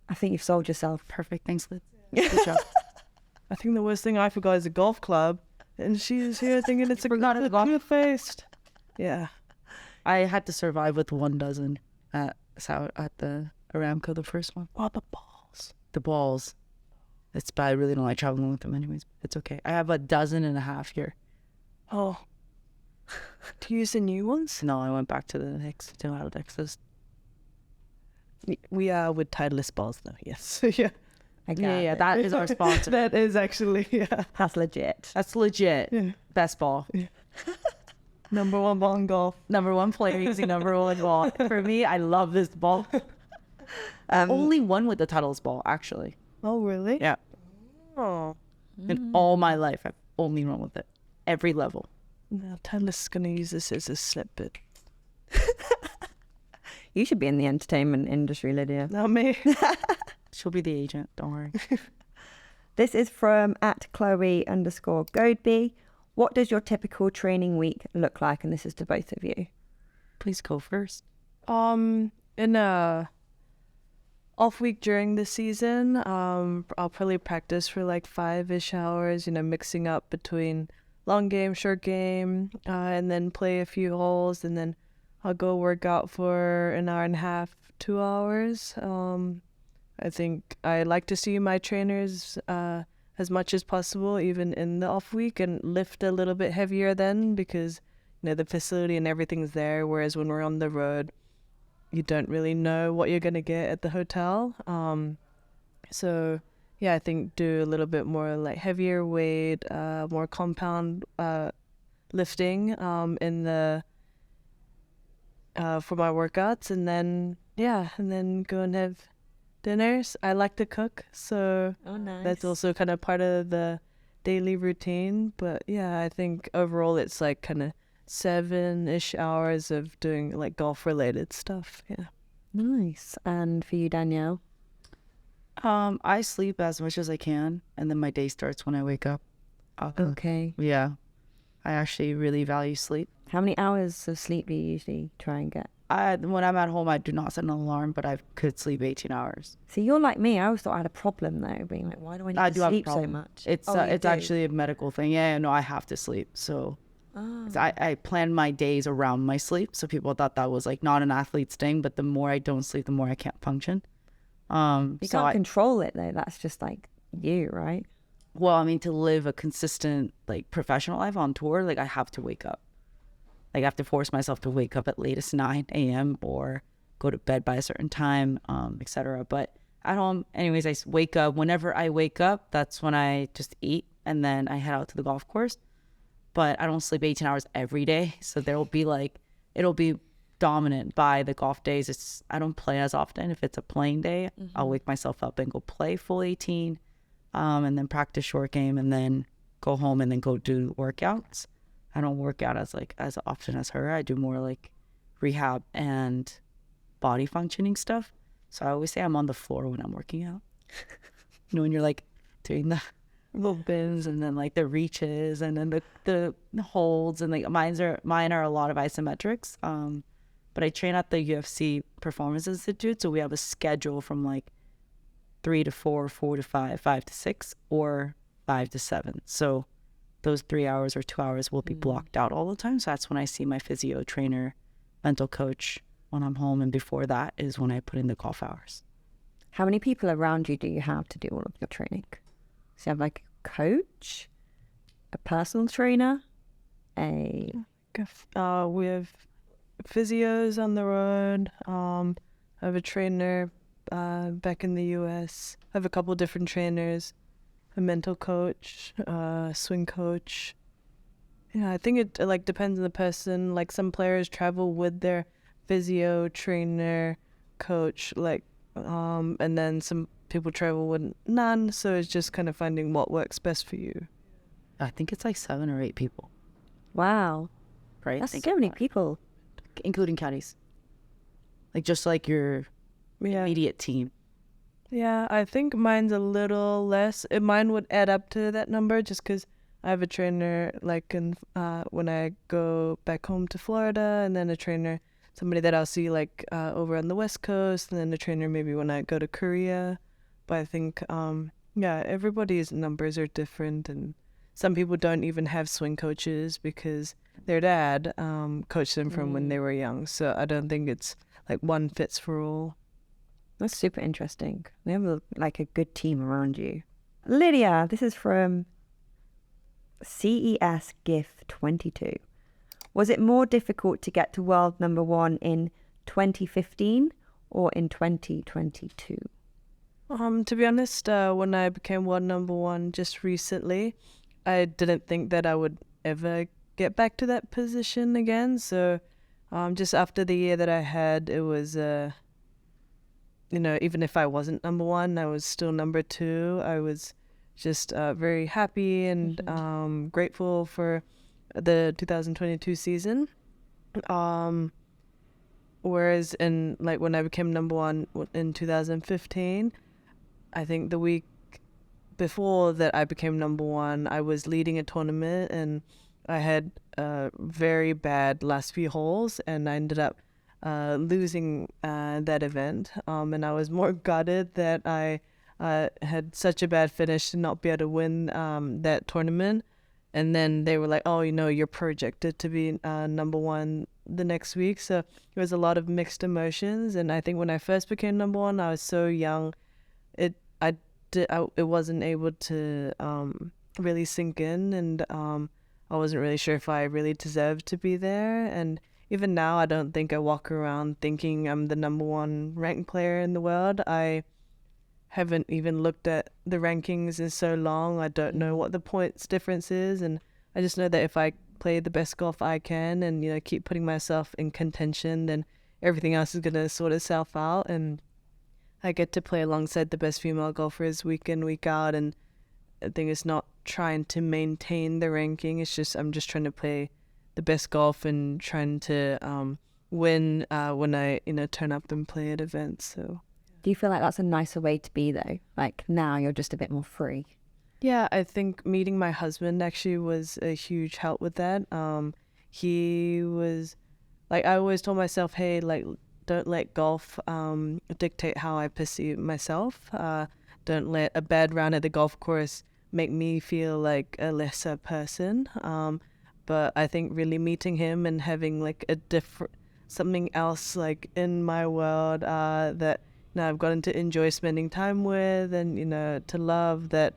I think you've sold yourself. Perfect. Thanks, Liz. Good job. I think the worst thing I forgot is a golf club, and she's here thinking it's a toothpaste. Yeah. I had to survive with 1 dozen at the Aramco, the first one. Oh, the balls. The balls. It's bad. I really don't like traveling with them anyways. It's okay. I have 12 and a half here. Oh. To use the new ones? No, I went back to the Texas. We are with Titleist balls though, yes. Yeah. Yeah, that is our sponsor. That is actually, yeah. That's legit. That's legit. Yeah. Best ball. Yeah. Number 1 ball in golf. Number 1 player using number 1 ball. For me, I love this ball. Only one with the Titleist ball, actually. Oh, really? Yeah. Oh. In all my life, I've only run with it. Every level. Now, Titleist is going to use this as a slip bit. You should be in the entertainment industry, Lydia. Not me. She'll be the agent. Don't worry. This is from @Chloe_Godeby. What does your typical training week look like? And this is to both of you. Please go first. In a off week during the season, I'll probably practice for 5-ish hours, mixing up between long game, short game, and then play a few holes, and then I'll go work out for an hour and a half, 2 hours. I think I like to see my trainers as much as possible, even in the off week, and lift a little bit heavier then, because the facility and everything's there. Whereas when we're on the road, you don't really know what you're gonna get at the hotel. So yeah, I think do a little bit more like heavier weight, more compound lifting in the for my workouts, and then go and have dinners. I like to cook, so that's also kind of part of the daily routine. But yeah, I think overall it's like kind of 7-ish hours of doing like golf related stuff. Yeah. Nice. And for you, Danielle? I sleep as much as I can, and then my day starts when I wake up. Okay. Yeah. I actually really value sleep. How many hours of sleep do you usually try and get? When I'm at home, I do not set an alarm, but I could sleep 18 hours. See, you're like me. I always thought I had a problem though, being like, why do I need to sleep so much? It's actually a medical thing. Yeah, no, I have to sleep. So I plan my days around my sleep. So people thought that was like not an athlete's thing, but the more I don't sleep, the more I can't function. You can't control it though. That's just like you, right? Well, I mean, to live a consistent like professional life on tour, like I have to wake up. Like I have to force myself to wake up at latest 9 a.m. or go to bed by a certain time, etc. But at home, anyways, I wake up. Whenever I wake up, that's when I just eat and then I head out to the golf course. But I don't sleep 18 hours every day. So it'll be dominant by the golf days. I don't play as often. If it's a playing day, I'll wake myself up and go play full 18, and then practice short game, and then go home and then go do workouts. I don't work out as often as her. I do more like rehab and body functioning stuff. So I always say I'm on the floor when I'm working out. When you're like doing the little bends and then like the reaches and then the holds, and like mine are a lot of isometrics. But I train at the UFC Performance Institute, so we have a schedule from like 3 to 4, 4 to 5, 5 to 6, or 5 to 7. So those 3 hours or 2 hours will be blocked out all the time. So that's when I see my physio trainer, mental coach when I'm home. And before that is when I put in the golf hours. How many people around you do you have to do all of your training? So you have like a coach, a personal trainer, we have physios on the road. I have a trainer back in the US. I have a couple different trainers, a mental coach, swing coach. Yeah, I think it like depends on the person. Like some players travel with their physio trainer, coach, like, and then some people travel with none. So it's just kind of finding what works best for you. I think it's like 7 or 8 people. Wow. Right? That's so many people. Including caddies. Like just like your immediate team. Yeah, I think mine's a little less. Mine would add up to that number just because I have a trainer like when I go back home to Florida, and then a trainer, somebody that I'll see like over on the West Coast, and then a trainer maybe when I go to Korea. But I think, everybody's numbers are different, and some people don't even have swing coaches because their dad coached them from when they were young. So I don't think it's like one fits for all. That's super interesting. We have a good team around you. Lydia, this is from CES GIF 22. Was it more difficult to get to world number 1 in 2015 or in 2022? To be honest, when I became world number 1 just recently, I didn't think that I would ever get back to that position again. So just after the year that I had, it was, even if I wasn't number 1, I was still number 2. I was just very happy and grateful for the 2022 season. Whereas when I became number 1 in 2015, I think the week before that I became number 1, I was leading a tournament and I had very bad last few holes, and I ended up losing that event. And I was more gutted that I had such a bad finish to not be able to win that tournament. And then they were like, oh, you're projected to be number 1 the next week. So it was a lot of mixed emotions. And I think when I first became number 1, I was so young. It wasn't able to really sink in. And I wasn't really sure if I really deserved to be there. And even now, I don't think I walk around thinking I'm the number one ranked player in the world. I haven't even looked at the rankings in so long. I don't know what the points difference is, and I just know that if I play the best golf I can and, you know, keep putting myself in contention, then everything else is going to sort itself out. And I get to play alongside the best female golfers week in, week out, and I think it's not trying to maintain the ranking. It's just I'm just trying to play the best golf and trying to win when I, you know, turn up and play at events. So Do you feel like that's a nicer way to be though? Like now you're just a bit more free. yeah, I think meeting my husband actually was a huge help with that. He was like, I always told myself, hey, like, don't let golf dictate how I perceive myself. Don't let a bad round at the golf course make me feel like a lesser person. But I think really meeting him and having like a different, something else like in my world that, you know, I've gotten to enjoy spending time with and, you know, to love, that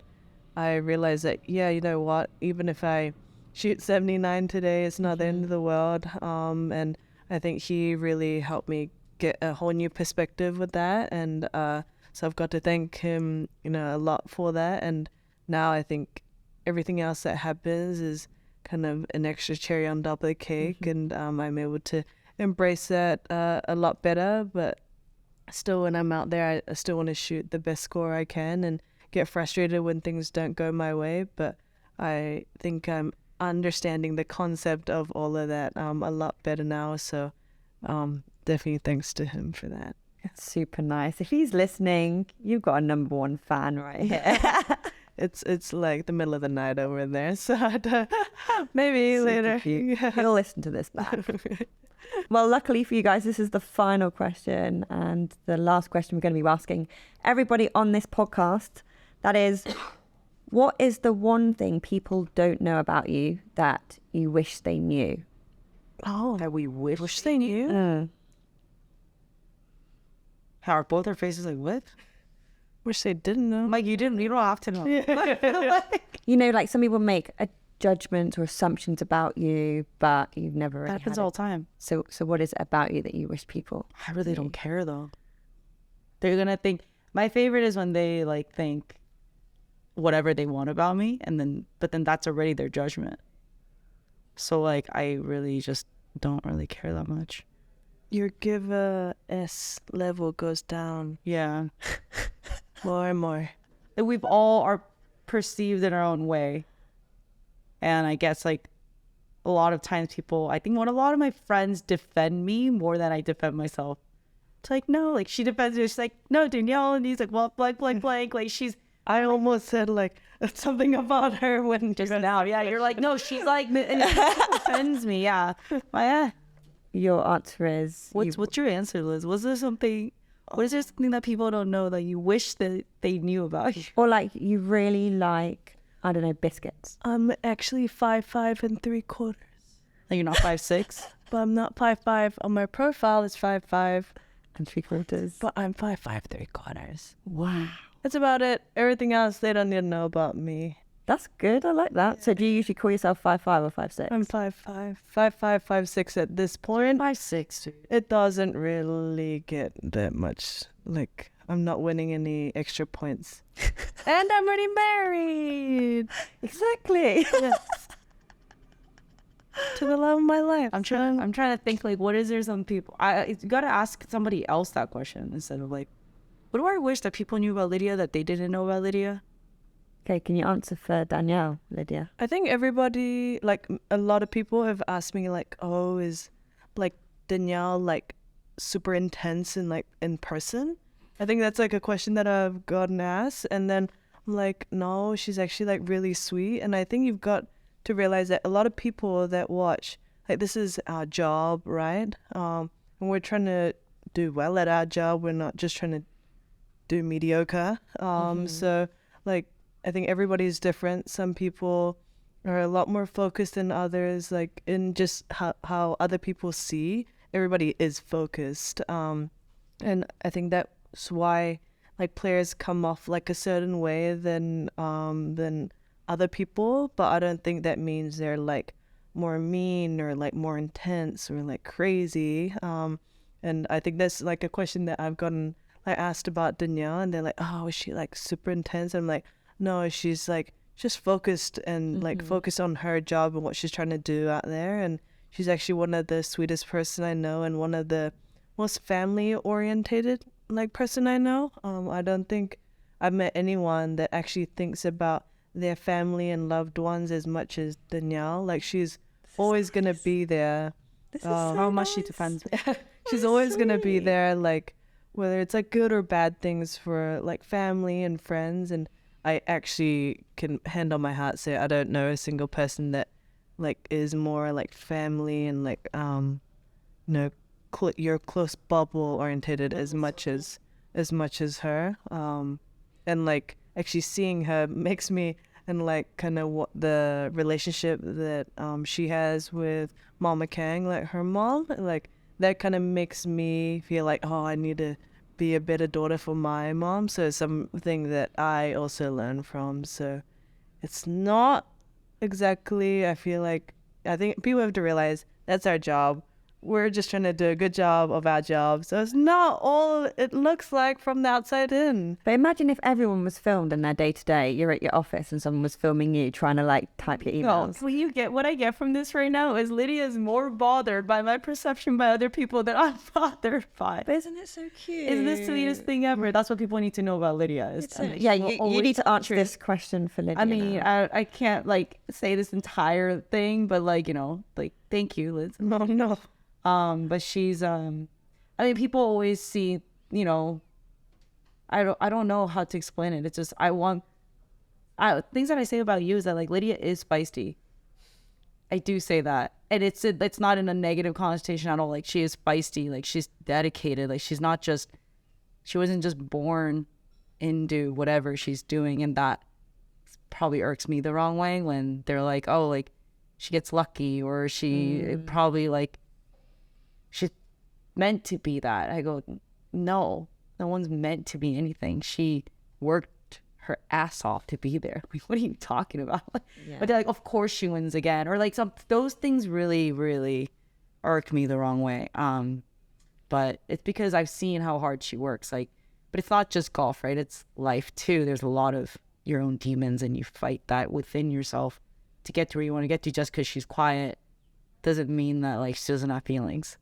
I realized that, yeah, you know what, even if I shoot 79 today, it's not the end of the world. And I think he really helped me get a whole new perspective with that. And so I've got to thank him, you know, a lot for that. And now I think everything else that happens is kind of an extra cherry on top of the cake. And I'm able to embrace that a lot better. But still, when I'm out there, I still want to shoot the best score I can and get frustrated when things don't go my way. But I think I'm understanding the concept of all of that a lot better now. So definitely thanks to him for that. Super nice. If he's listening, you've got a number one fan right here. It's like the middle of the night over there, so I don't, maybe Super later. cute. Yeah. He'll listen to this back. Well, luckily for you guys, this is the final question and the last question we're going to be asking everybody on this podcast. That is, what is the one thing people don't know about you that you wish they knew? Oh, that we wish they knew. Mm. How are both our faces like, what? Wish they didn't know. Like, you don't have to know. You know, like some people make a judgment or assumptions about you, but you've never really Happens had all it. the time. So what is it about you that you wish people? I really don't care though. They're gonna think. My favorite is when they like think whatever they want about me, but then that's already their judgment. So like, I really just don't really care that much. Your giver S level goes down Yeah, more and more. that we've all are perceived in our own way, and I guess like a lot of times people, I think when a lot of my friends defend me more than I defend myself. It's like, no, like she defends me. She's like, no, Danielle, and he's like, well, blank, like she's. I almost said like something about her when Just now, yeah, you're like, no, she's like, and it defends me, yeah. Yeah. Your answer is What's your answer, Liz? Was there something? What is there something that people don't know that you wish that they knew about you? or like you really like, I don't know, biscuits. I'm actually 5'5" and 3/4, Like you're not 5'6"? but I'm not 5'5". On my profile, it's 5'5", And 3/4. but I'm 5'5" 3/4. Wow. That's about it. Everything else they don't need to know about me. That's good. I like that. So do you usually call yourself 5'5" or 5'6"? I'm 5'5", 5'5", 5'6" at this point. 5'6", dude. It doesn't really get that much. Like, I'm not winning any extra points. And I'm already married. Exactly. Yes. To the love of my life. I'm trying to think, like, what is there some people... you got to ask somebody else that question instead of, like, what do I wish that people knew about Lydia that they didn't know about Lydia? Okay, can you answer for Danielle, Lydia? I think everybody, like, a lot of people have asked me, like, oh, is, like, Danielle, like, super intense and, like, in person? I think that's, like, a question that I've gotten asked. And then I'm like, no, she's actually, like, really sweet. And I think you've got to realize that a lot of people that watch, like, this is our job, right? And we're trying to do well at our job. We're not just trying to do mediocre. So, like, I think everybody's different. Some people are a lot more focused than others, like in just how other people see. Everybody is focused. And I think that's why like players come off like a certain way than other people, but I don't think that means they're like more mean or like more intense or like crazy. And I think that's like a question that I've gotten like asked about Danielle, and they're like, oh, is she like super intense? I'm like, no, she's like just focused and like focused on her job and what she's trying to do out there. And she's actually one of the sweetest person I know, and one of the most family orientated like person I know. I don't think I've met anyone that actually thinks about their family and loved ones as much as Danielle. Like, she's always gonna be there. How much she defends me. She's always gonna be there, like whether it's like good or bad things for like family and friends. And I actually can hand on my heart say I don't know a single person that like is more like family and like your close bubble orientated as much as her. And like actually seeing her makes me, and like kind of what the relationship that she has with Mama Kang, like her mom, like that kind of makes me feel like, oh, I need to be a better daughter for my mom. So it's something that I also learn from. So it's not exactly, I think people have to realize that's our job. We're just trying to do a good job of our job. So it's not all it looks like from the outside in. But imagine if everyone was filmed in their day-to-day. You're at your office and someone was filming you trying to like type your emails. What I get from this right now is Lydia is more bothered by my perception by other people than I'm bothered by. But isn't it so cute? It's the sweetest thing ever. That's what people need to know about Lydia. You need to answer this question for Lydia. I mean, I can't like say this entire thing, but like, you know, like, thank you, Liz. No. But she's I mean, people always see, you know, I don't know how to explain it. It's just things that I say about you is that like Lydia is feisty. I do say that, and it's not in a negative connotation at all. Like, she is feisty, like she's dedicated, like she wasn't just born into whatever she's doing, and that probably irks me the wrong way when they're like, oh, like she gets lucky, or she probably like she's meant to be that. I go, no one's meant to be anything. She worked her ass off to be there. Like, what are you talking about? Yeah. But they're like, of course she wins again, or like those things really, really irk me the wrong way. But it's because I've seen how hard she works. Like, but it's not just golf, right? It's life too. There's a lot of your own demons, and you fight that within yourself to get to where you want to get to. Just because she's quiet doesn't mean that like she doesn't have feelings.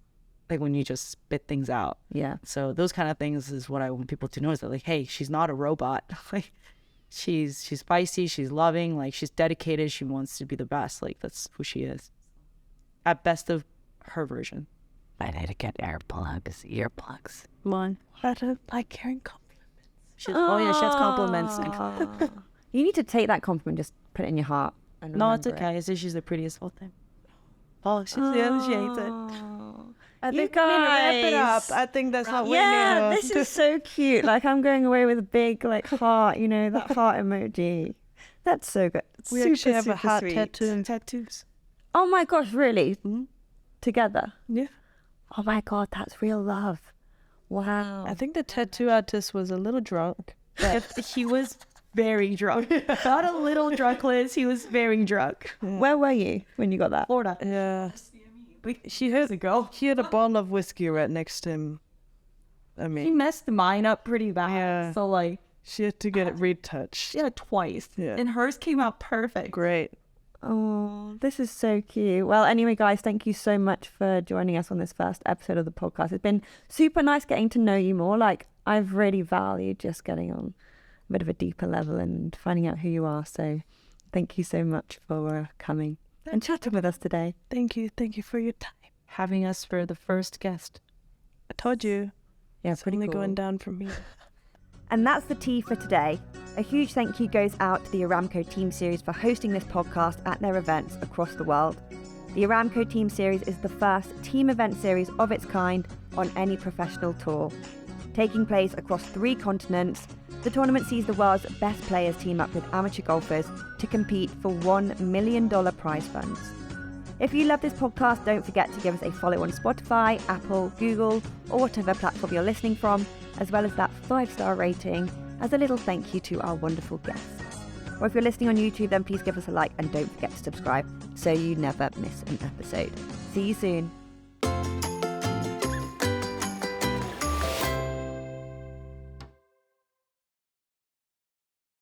Like when you just spit things out. Yeah. So those kind of things is what I want people to know, is that like, hey, she's not a robot. Like, she's feisty, she's loving, like she's dedicated, she wants to be the best. Like, that's who she is. At best of her version. I need to get earplugs. One. I don't like hearing compliments. She has compliments. You need to take that compliment, just put it in your heart. And No, it's remember okay. I say she's the prettiest whole time. Oh, she hates it. I You think we need to wrap it up. guys. I think that's what we Yeah, need. this is so cute. Like, I'm going away with a big like heart, you know, that heart emoji. That's so good. We Super, actually have a super heart sweet. tattoo and tattoos. Oh my gosh, really? Together? Yeah. Oh my God, that's real love. Wow. I think the tattoo artist was a little drunk. He was very drunk. Not a little drunk, Liz. He was very drunk. Where were you when you got that? Florida. Yeah. She has a go. He had a bottle of whiskey right next to him. I He mean, messed mine up pretty bad. Yeah. So like, she had to get it retouched. she had it twice. Yeah. And hers came out perfect. Great. Oh, this is so cute. Well, anyway, guys, thank you so much for joining us on this first episode of the podcast. It's been super nice getting to know you more. Like, I've really valued just getting on a bit of a deeper level and finding out who you are. So thank you so much for coming and chatting with us today. Thank you. Thank you for your time. Having us for the first guest. I told you. Yeah, It's pretty only cool. going down from here. And that's the tea for today. A huge thank you goes out to the Aramco Team Series for hosting this podcast at their events across the world. The Aramco Team Series is the first team event series of its kind on any professional tour. Taking place across 3 continents, the tournament sees the world's best players team up with amateur golfers to compete for $1 million prize funds. If you love this podcast, don't forget to give us a follow on Spotify, Apple, Google, or whatever platform you're listening from, as well as that 5-star rating as a little thank you to our wonderful guests. Or if you're listening on YouTube, then please give us a like and don't forget to subscribe so you never miss an episode. See you soon.